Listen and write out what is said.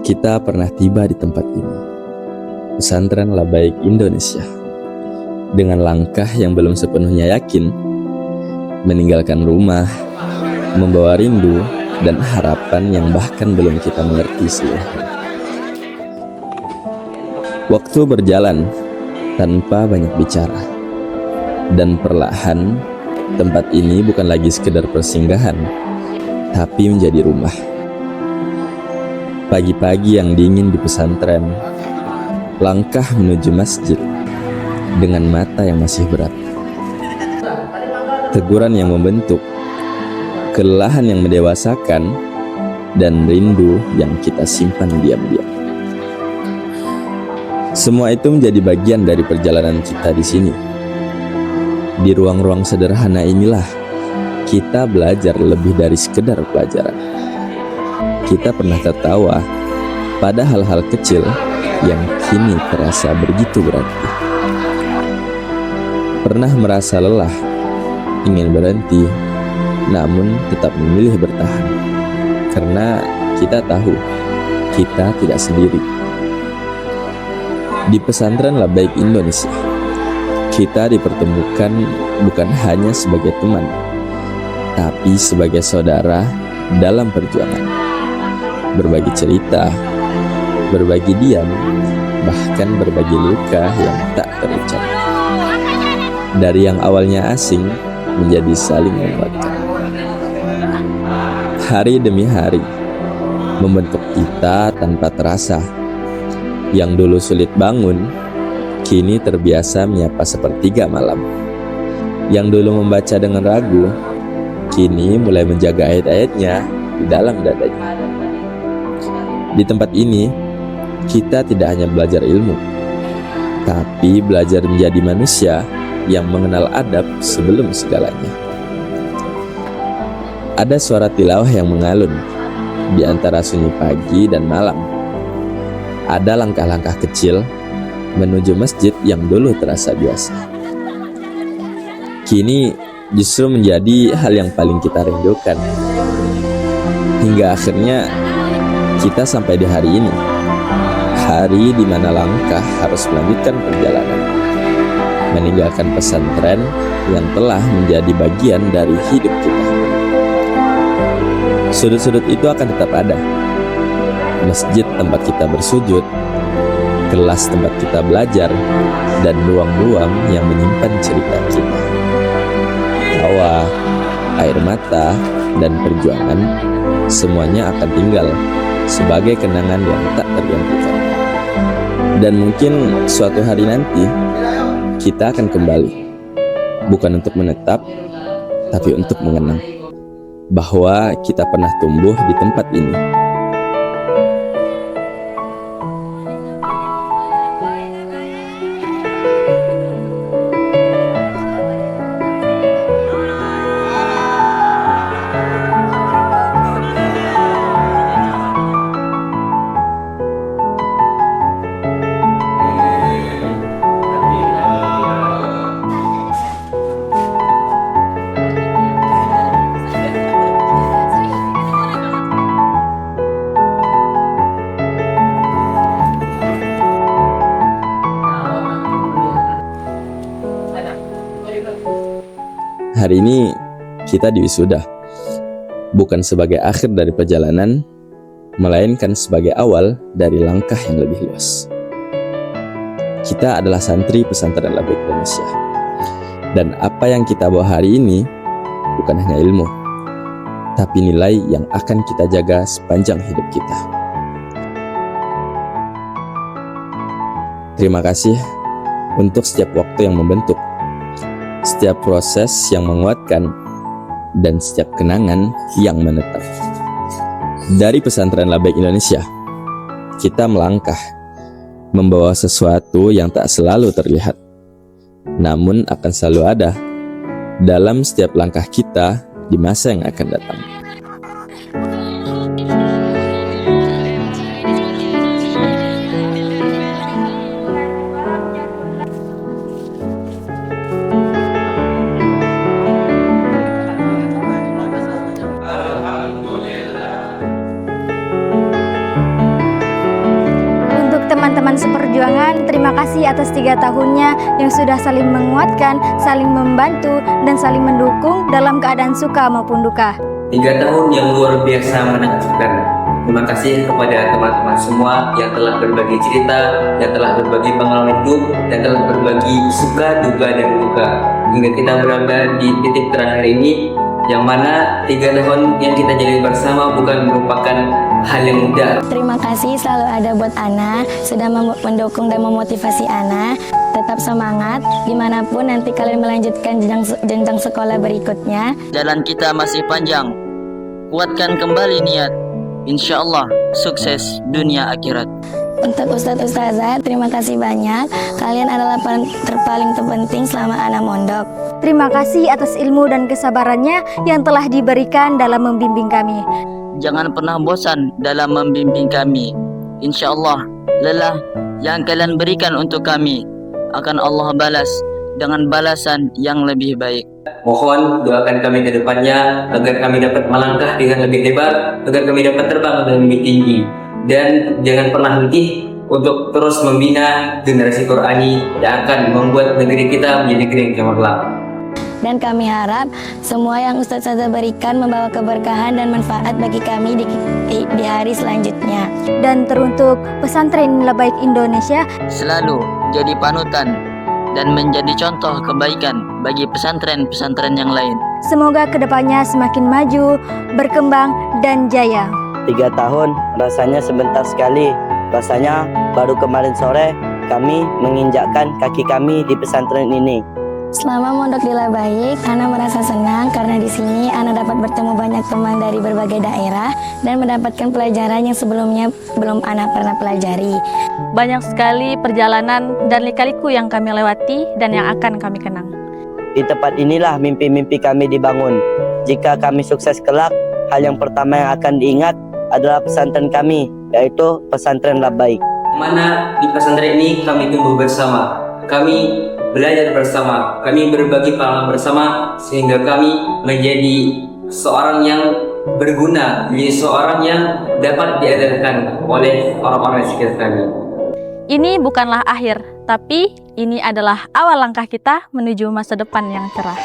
Kita pernah tiba di tempat ini, Pesantren Labaik Indonesia, dengan langkah yang belum sepenuhnya yakin, meninggalkan rumah, membawa rindu dan harapan yang bahkan belum kita mengerti seluruhnya. Waktu berjalan tanpa banyak bicara, dan perlahan tempat ini bukan lagi sekedar persinggahan, tapi menjadi rumah. Pagi-pagi yang dingin di pesantren, langkah menuju masjid dengan mata yang masih berat, teguran yang membentuk, kelelahan yang mendewasakan, dan rindu yang kita simpan diam-diam. Semua itu menjadi bagian dari perjalanan kita di sini. Di ruang-ruang sederhana inilah kita belajar lebih dari sekedar pelajaran. Kita pernah tertawa pada hal-hal kecil yang kini terasa begitu berarti. Pernah merasa lelah, ingin berhenti, namun tetap memilih bertahan. Karena kita tahu, kita tidak sendiri. Di Pesantren Labaik Indonesia, kita dipertemukan bukan hanya sebagai teman, tapi sebagai saudara dalam perjuangan. Berbagi cerita, berbagi diam, bahkan berbagi luka yang tak terucap. Dari yang awalnya asing menjadi saling menguatkan. Hari demi hari membentuk kita tanpa terasa. Yang dulu sulit bangun, kini terbiasa menyapa sepertiga malam. Yang dulu membaca dengan ragu, kini mulai menjaga ayat-ayatnya di dalam dadanya. Di tempat ini, kita tidak hanya belajar ilmu, tapi belajar menjadi manusia yang mengenal adab sebelum segalanya. Ada suara tilawah yang mengalun di antara sunyi pagi dan malam. Ada langkah-langkah kecil menuju masjid yang dulu terasa biasa. Kini justru menjadi hal yang paling kita rindukan. Hingga akhirnya kita sampai di hari ini. Hari di mana langkah harus melanjutkan perjalanan, meninggalkan pesantren yang telah menjadi bagian dari hidup kita. Sudut-sudut itu akan tetap ada. Masjid tempat kita bersujud, kelas tempat kita belajar, dan ruang-ruang yang menyimpan cerita kita. Tawa, air mata, dan perjuangan semuanya akan tinggal sebagai kenangan yang tak tergantikan. Dan mungkin suatu hari nanti kita akan kembali, bukan untuk menetap, tapi untuk mengenang bahwa kita pernah tumbuh di tempat ini. Hari ini kita di wisuda, bukan sebagai akhir dari perjalanan, melainkan sebagai awal dari langkah yang lebih luas. Kita adalah santri Pesantren Labaik Indonesia, dan apa yang kita bawa hari ini bukan hanya ilmu, tapi nilai yang akan kita jaga sepanjang hidup kita. Terima kasih untuk setiap waktu yang membentuk, setiap proses yang menguatkan, dan setiap kenangan yang menetap. Dari Pesantren Labaik Indonesia, kita melangkah, membawa sesuatu yang tak selalu terlihat, namun akan selalu ada dalam setiap langkah kita di masa yang akan datang. teman seperjuangan, terima kasih atas 3 tahunnya yang sudah saling menguatkan, saling membantu, dan saling mendukung dalam keadaan suka maupun duka. 3 tahun yang luar biasa menakjubkan. Terima kasih kepada teman-teman semua yang telah berbagi cerita, yang telah berbagi pengalaman hidup, yang telah berbagi suka, duka, dan duka. Hingga kita berada di titik terakhir ini, yang mana 3 tahun yang kita jalani bersama bukan merupakan hal yang mudah. Terima kasih selalu ada buat Ana, sudah mendukung dan memotivasi Ana. Tetap semangat, dimanapun nanti kalian melanjutkan jenjang sekolah berikutnya. Jalan kita masih panjang, kuatkan kembali niat. Insya Allah sukses dunia akhirat. Untuk Ustadz Ustazah, terima kasih banyak. Kalian adalah paling terpenting selama Ana mondok. Terima kasih atas ilmu dan kesabarannya yang telah diberikan dalam membimbing kami. Jangan pernah bosan dalam membimbing kami. Insya Allah lelah yang kalian berikan untuk kami akan Allah balas dengan balasan yang lebih baik. Mohon doakan kami ke depannya agar kami dapat melangkah dengan lebih hebat, agar kami dapat terbang dengan lebih tinggi. Dan jangan pernah henti untuk terus membina generasi Qurani yang akan membuat negeri kita menjadi negeri yang cemerlang. Dan kami harap semua yang Ustadz Ustazah berikan membawa keberkahan dan manfaat bagi kami di hari selanjutnya. Dan teruntuk pesantren Labaik Indonesia, Selalu jadi panutan dan menjadi contoh kebaikan bagi pesantren-pesantren yang lain. semoga kedepannya semakin maju, berkembang, dan jaya. 3 tahun rasanya sebentar sekali. Rasanya baru kemarin sore kami menginjakkan kaki kami di pesantren ini. Selama mondok di Labaik, Ana merasa senang karena di sini Ana dapat bertemu banyak teman dari berbagai daerah dan mendapatkan pelajaran yang sebelumnya belum Ana pernah pelajari. Banyak sekali perjalanan dan lika-liku yang kami lewati dan yang akan kami kenang. Di tempat inilah mimpi-mimpi kami dibangun. Jika kami sukses kelak, hal yang pertama yang akan diingat adalah pesantren kami, yaitu pesantren Labaik. Mana di pesantren ini kami tumbuh bersama, kami belajar bersama, kami berbagi pengalaman bersama, sehingga kami menjadi seorang yang berguna, menjadi seorang yang dapat diandalkan oleh orang-orang di sekitar kami. Ini bukanlah akhir, tapi ini adalah awal langkah kita menuju masa depan yang cerah.